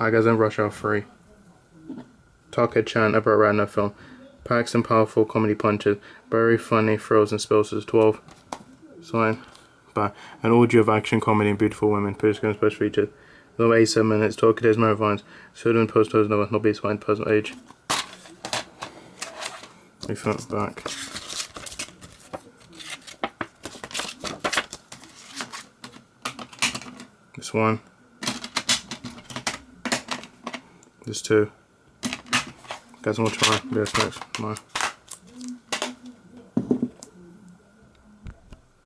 Hi guys, I'm Rush Hour 3. Taka-chan, a Brett Ratner film. Packs and powerful comedy punches. Very funny thrills and spills is 12. Sign. Bye. An audio of action, comedy, and beautiful women. Post-game special features. Number 87 minutes. Tokyo's Maravines. Pseudonym post-pose number. Not based on personal age. We flip back. This one. This two. Guys, I'm gonna try. Yes, next. Bye.